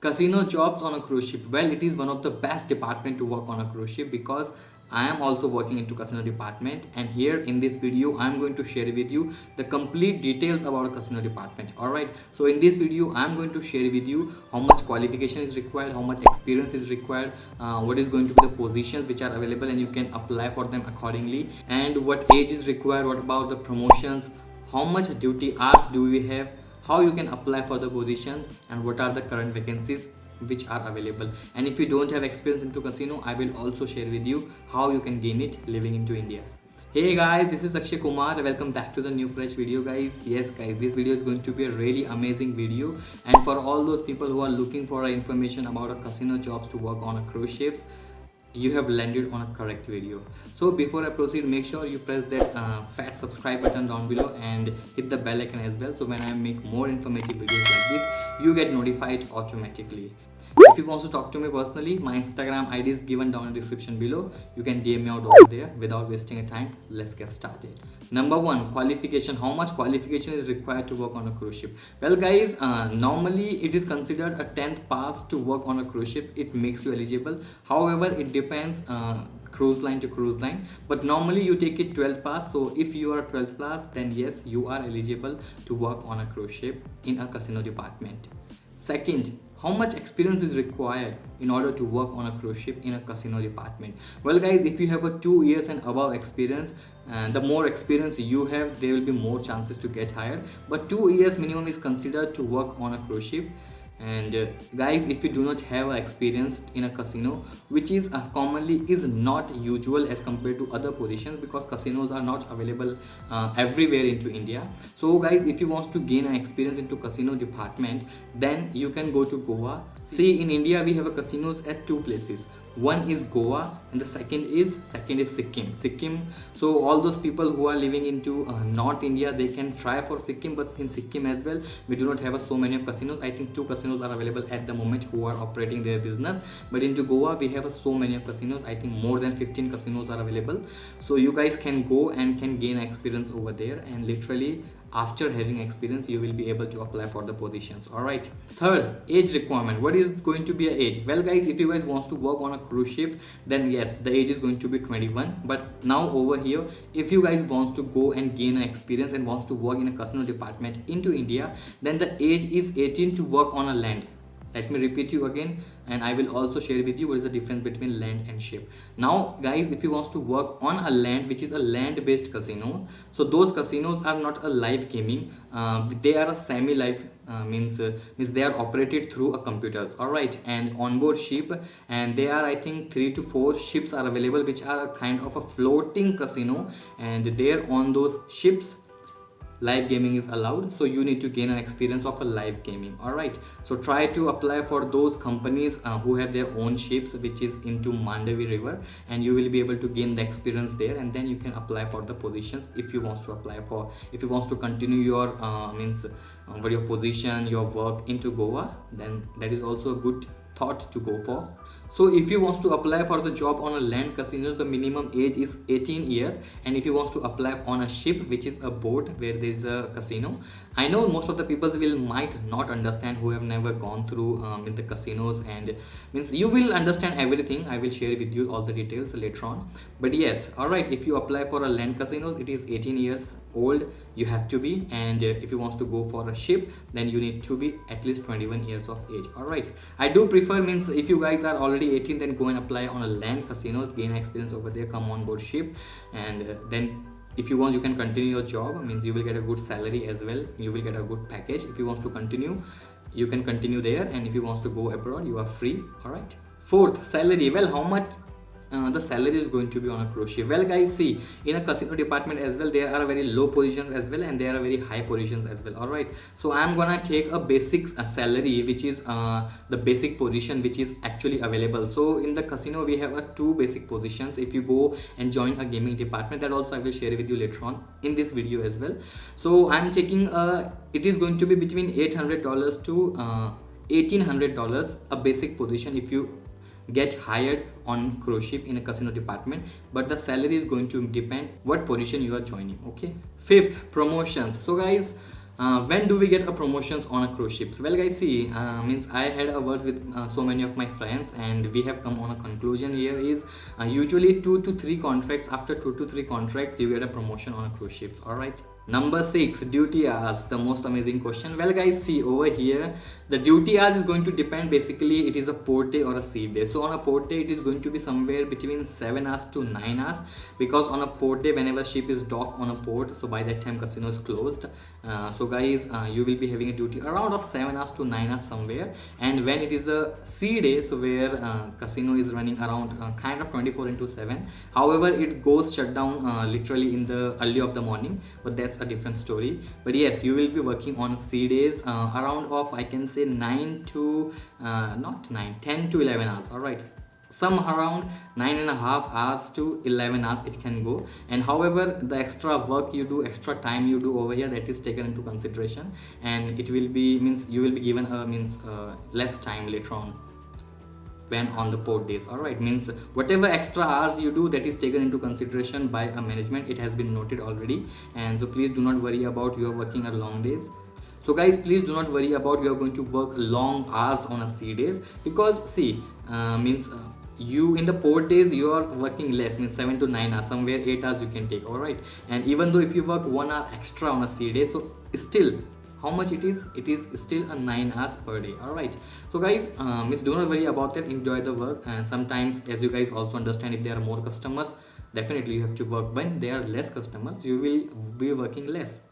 Casino jobs on a cruise ship. Well, it is one of the best department to work on a cruise ship because I am also working into casino department, and here in this video I am going to share with you the complete details about a casino department. Alright, so in this video I am going to share with you how much qualification is required, how much experience is required, what is going to be the positions which are available and you can apply for them accordingly, and what age is required, what about the promotions, how much duty hours do we have, how you can apply for the position, and what are the current vacancies which are available. And if you don't have experience into casino, I will also share with you how you can gain it living into India. Hey guys, this is Akshay Kumar. Welcome back to the new fresh video, guys. Yes guys, this video is going to be a really amazing video, and for all those people who are looking for information about a casino jobs to work on a cruise ships, you have landed on a correct video. So before I proceed, make sure you press that fat subscribe button down below and hit the bell icon as well, so when I make more informative videos like this, you get notified automatically. If you want to talk to me personally, my Instagram ID is given down in the description below. You can DM me out over there. Without wasting a time, let's get started. Number one, qualification. How much qualification is required to work on a cruise ship? Well guys, normally it is considered a 10th pass to work on a cruise ship. It makes you eligible. However, it depends cruise line to cruise line, but normally you take it 12th pass. So if you are 12th class, then yes, you are eligible to work on a cruise ship in a casino department. Second, how much experience is required in order to work on a cruise ship in a casino department? Well guys, if you have a 2 years and above experience, the more experience you have, there will be more chances to get hired, but 2 years minimum is considered to work on a cruise ship. And guys, if you do not have experience in a casino, which is commonly is not usual as compared to other positions, because casinos are not available everywhere into India. So guys, if you want to gain an experience into casino department, then you can go to Goa. See, in India we have a casinos at two places. One is Goa and the second is Sikkim. So all those people who are living into North India, they can try for Sikkim, but in Sikkim as well we do not have so many of casinos. I think two casinos are available at the moment who are operating their business, but into Goa we have so many of casinos. I think more than 15 casinos are available, so you guys can go and can gain experience over there, and literally after having experience you will be able to apply for the positions. All right, third, age requirement. What is going to be a age? Well guys, if you guys wants to work on a cruise ship, then yes, the age is going to be 21. But now over here, if you guys wants to go and gain an experience and wants to work in a casino department into India, then the age is 18 to work on a land. Let me repeat you again, and I will also share with you what is the difference between land and ship. Now guys, if you want to work on a land, which is a land based casino, so those casinos are not a live gaming, they are a semi live, means they are operated through a computers. All right, and onboard ship, and there are I think 3 to 4 ships are available, which are a kind of a floating casino, and there on those ships live gaming is allowed, so you need to gain an experience of a live gaming. All right, so try to apply for those companies who have their own ships which is into Mandavi river, and you will be able to gain the experience there, and then you can apply for the positions if you want to apply for, if you want to continue your for your position, your work into Goa, then that is also a good thought to go for. So if you want to apply for the job on a land casinos, the minimum age is 18 years, and if you want to apply on a ship, which is a boat where there is a casino, I know most of the people will might not understand who have never gone through in the casinos, and means you will understand everything. I will share with you all the details later on, but yes, all right, if you apply for a land casinos, it is 18 years old you have to be, and if you want to go for a ship, then you need to be at least 21 years of age. All right, I do prefer, means if you guys are already 18, then go and apply on a land casinos, gain experience over there, come on board ship, and then if you want you can continue your job, means you will get a good salary as well, you will get a good package. If you want to continue, you can continue there, and if you want to go abroad, you are free. All right, fourth, salary. Well, how much the salary is going to be on a cruise ship? Well guys, see, in a casino department as well, there are very low positions as well, and there are very high positions as well. All right, so I am gonna take a basic salary, which is the basic position which is actually available. So in the casino we have two basic positions. If you go and join a gaming department, that also I will share with you later on in this video as well. So I am taking it is going to be between $800 to $1,800 a basic position if you get hired on cruise ship in a casino department, but the salary is going to depend what position you are joining. Okay, fifth, promotions. So guys, When do we get a promotions on a cruise ships? Well guys, see, means I had a words with so many of my friends, and we have come on a conclusion here is usually 2 to 3 contracts. After 2 to 3 contracts you get a promotion on a cruise ships. All right. Number 6, duty hours, the most amazing question. Well guys, see over here, the duty hours is going to depend, basically it is a port day or a sea day. So on a port day it is going to be somewhere between 7 hours to 9 hours, because on a port day whenever ship is docked on a port, so by that time casino is closed. So guys, you will be having a duty around of 7 hours to 9 hours somewhere. And when it is a sea day, so where casino is running around kind of 24 into 7. However, it goes shut down literally in the early of the morning, but that's a different story. But yes, you will be working on sea days around of, I can say, 9 to not 9, 10 to 11 hours. All right, some around 9.5 hours to 11 hours it can go. And however, the extra work you do, extra time you do over here, that is taken into consideration, and it will be, means you will be given a less time later on when on the port days. All right, means whatever extra hours you do, that is taken into consideration by a management. It has been noted already, and so please do not worry about you are working a long days. So guys, please do not worry about you are going to work long hours on a sea days, because see, you in the port days you are working less, means 7 to 9 hours, somewhere 8 hours you can take. All right, and even though if you work 1 hour extra on a sea day, so still how much it is still a 9 hours per day. All right, so guys, do not worry about it, enjoy the work. And sometimes, as you guys also understand, if there are more customers, definitely you have to work. When there are less customers, you will be working less.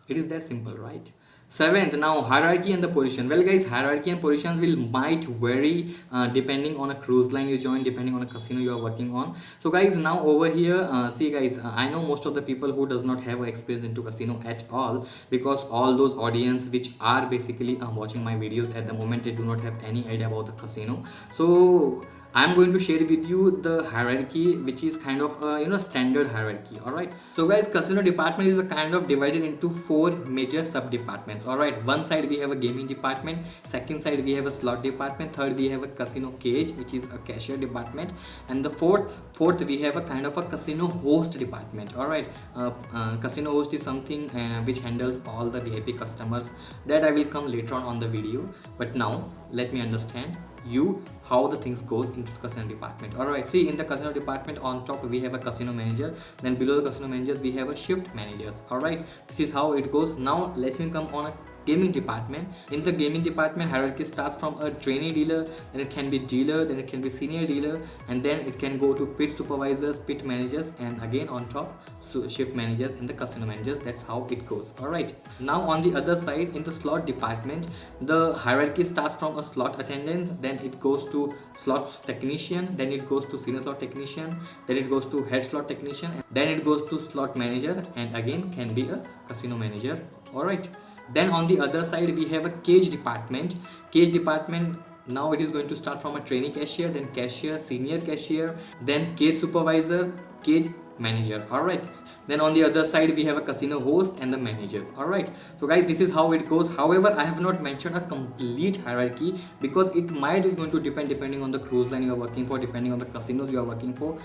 It is that simple, right? Seventh, now hierarchy and the position. Well guys, hierarchy and positions will might vary depending on a cruise line you join, depending on a casino you are working on. So guys, now over here, see guys, I know most of the people who does not have experience into casino at all, because all those audience which are basically watching my videos at the moment, they do not have any idea about the casino. So I'm going to share with you the hierarchy, which is kind of a standard hierarchy. All right, so guys, casino department is a kind of divided into 4 major sub departments. All right, one side we have a gaming department, second side we have a slot department, third we have a casino cage, which is a cashier department, and the fourth we have a kind of a casino host department. All right, casino host is something which handles all the VIP customers. That I will come later on the video, but now let me understand you how the things goes into the casino department. All right, see, in the casino department, on top we have a casino manager, then below the casino managers we have a shift managers. All right, this is how it goes. Now let me come on a gaming department. In the gaming department, hierarchy starts from a trainee dealer, then it can be dealer, then it can be senior dealer, and then it can go to pit supervisors, pit managers, and again on top shift managers and the casino managers. That's how it goes. All right, now on the other side, in the slot department, the hierarchy starts from a slot attendants, then it goes to slot technician, then it goes to senior slot technician, then it goes to head slot technician, and then it goes to slot manager, and again can be a casino manager. All right, then on the other side we have a cage department. Cage department, now it is going to start from a trainee cashier, then cashier, senior cashier, then cage supervisor, cage manager. All right, then on the other side we have a casino host and the managers. All right, so guys, this is how it goes. However, I have not mentioned a complete hierarchy, because it might is going to depend depending on the cruise line you are working for, depending on the casinos you are working for.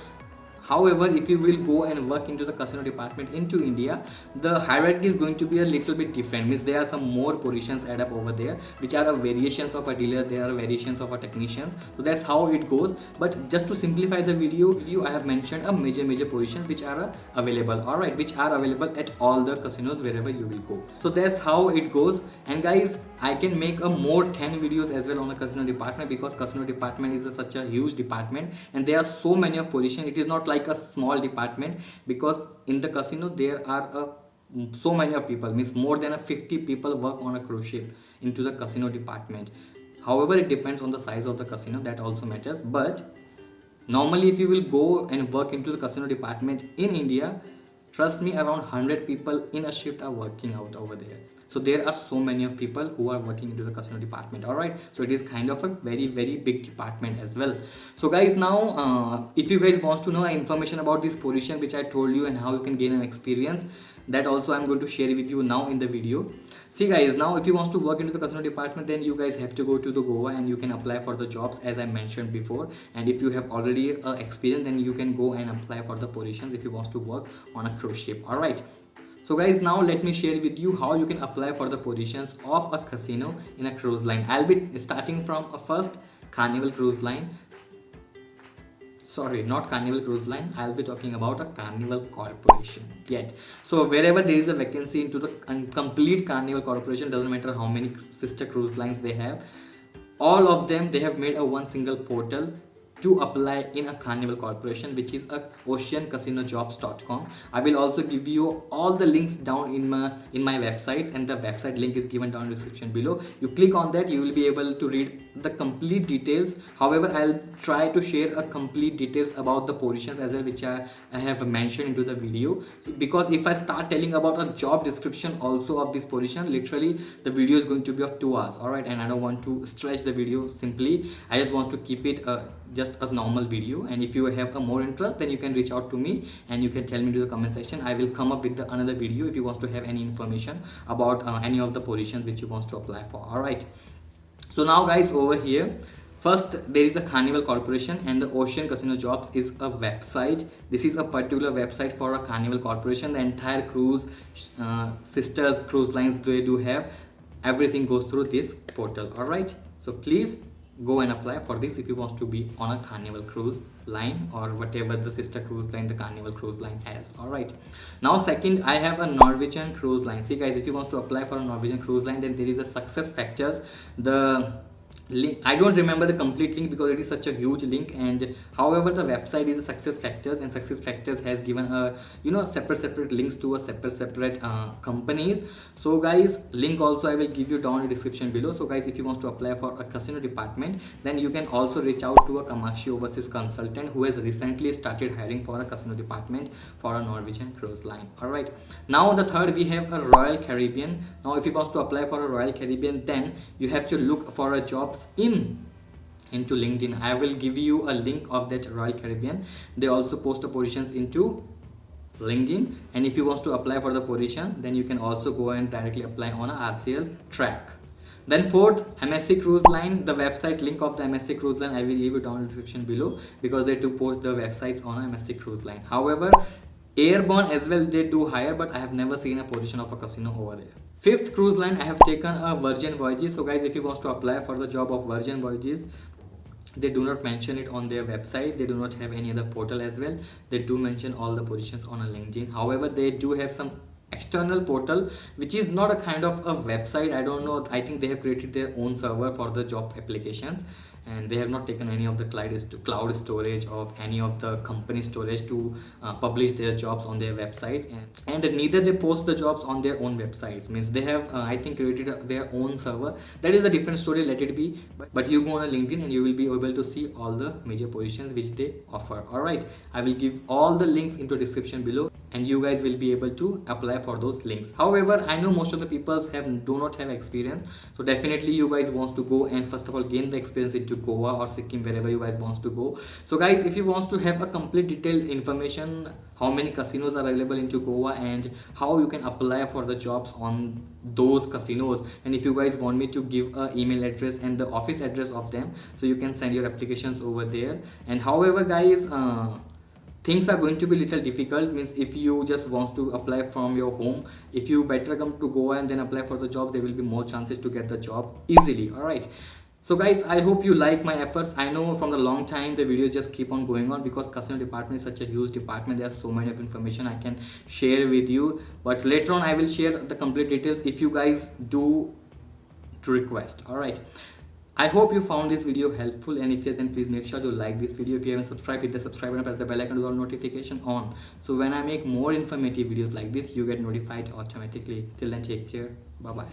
However, if you will go and work into the casino department into India, the hierarchy is going to be a little bit different. Means there are some more positions add up over there, which are variations of a dealer, there are variations of a technicians. So that's how it goes. But just to simplify the video, I have mentioned a major positions which are available. All right, which are available at all the casinos wherever you will go. So that's how it goes. And guys, I can make a more 10 videos as well on the casino department, because casino department is such a huge department and there are so many of positions. It is not like a small department, because in the casino there are so many of people, means more than 50 people work on a cruise ship into the casino department. However, it depends on the size of the casino, that also matters. But normally if you will go and work into the casino department in India, trust me, around 100 people in a shift are working out over there. So there are so many of people who are working into the casino department. All right, so it is kind of a very big department as well. So guys, now if you guys want to know information about this position which I told you and how you can gain an experience, that also I'm going to share with you now in the video. See guys, now if you want to work into the casino department, then you guys have to go to the Goa and you can apply for the jobs as I mentioned before. And if you have already experience, then you can go and apply for the positions if you want to work on a cruise ship. All right, So guys, now let me share with you how you can apply for the positions of a casino in a cruise line. I'll be starting from a first Carnival Cruise Line. Sorry, not Carnival Cruise Line. I'll be talking about a Carnival Corporation. Yet, so wherever there is a vacancy into the complete Carnival Corporation, doesn't matter how many sister cruise lines they have, all of them, they have made a one single portal to apply in a Carnival Corporation, which is a oceancasinos.com. I will also give you all the links down in my websites, and the website link is given down in the description below. You click on that, you will be able to read the complete details. However, I'll try to share a complete details about the positions as well, which I have mentioned into the video, because if I start telling about a job description also of this position, literally the video is going to be of 2 hours. All right, and I don't want to stretch the video. Simply I just want to keep it just a normal video, and if you have a more interest, then you can reach out to me and you can tell me to the comment section. I will come up with another video if you want to have any information about any of the positions which you want to apply for. All right, so now guys, over here, first there is a Carnival Corporation, and the Ocean Casino Jobs is a website. This is a particular website for a Carnival Corporation. The entire cruise sisters cruise lines, they do have everything goes through this portal. All right, so please go and apply for this if you want to be on a Carnival Cruise Line or whatever the sister cruise line the Carnival Cruise Line has. All right, now second, I have a Norwegian Cruise Line. See guys, if you want to apply for a Norwegian Cruise Line, then there is a success factors. The link, I don't remember the complete link because it is such a huge link, and however the website is a success factors, and success factors has given a separate links to a separate companies. So guys, link also I will give you down in the description below. So guys, if you want to apply for a casino department, then you can also reach out to a Kamakshi Overseas consultant who has recently started hiring for a casino department for a Norwegian Cruise Line. All right, now the third, we have a Royal Caribbean. Now if you want to apply for a Royal Caribbean, then you have to look for a jobs into LinkedIn. I will give you a link of that Royal Caribbean. They also post the positions into LinkedIn, and if you want to apply for the position, then you can also go and directly apply on a RCL track. Then fourth, MSC Cruise Line. The website link of the MSC Cruise Line I will give it down in the description below, because they do post the websites on MSC Cruise Line. However, Airborne as well, they do hire, but I have never seen a position of a casino over there. Fifth cruise line, I have taken a Virgin Voyages. So guys, if you want to apply for the job of Virgin Voyages, they do not mention it on their website. They do not have any other portal as well. They do mention all the positions on a LinkedIn. However, they do have some external portal which is not a kind of a website. I don't know, I think they have created their own server for the job applications, and they have not taken any of the cloud storage of any of the company storage to publish their jobs on their websites, and neither they post the jobs on their own websites. Means they have I think created their own server. That is a different story, let it be. But you go on a LinkedIn and you will be able to see all the major positions which they offer. All right, I will give all the links into description below, and you guys will be able to apply for those links. However, I know most of the people do not have experience, so definitely you guys want to go and first of all gain the experience into Goa or Sikkim, wherever you guys want to go. So guys, if you want to have a complete detailed information, how many casinos are available into Goa and how you can apply for the jobs on those casinos, and if you guys want me to give a email address and the office address of them, so you can send your applications over there. And however guys, things are going to be little difficult. Means if you just want to apply from your home, if you better come to Goa and then apply for the job, there will be more chances to get the job easily. All right, so guys, I hope you like my efforts. I know from the long time the videos just keep on going on, because casino department is such a huge department. There are so many of information I can share with you, but later on I will share the complete details if you guys do to request. All right, I hope you found this video helpful, and if yes, then please make sure to like this video. If you haven't subscribed, hit the subscribe button, press the bell icon with all notification on, so when I make more informative videos like this, you get notified automatically. Till then, take care. Bye bye.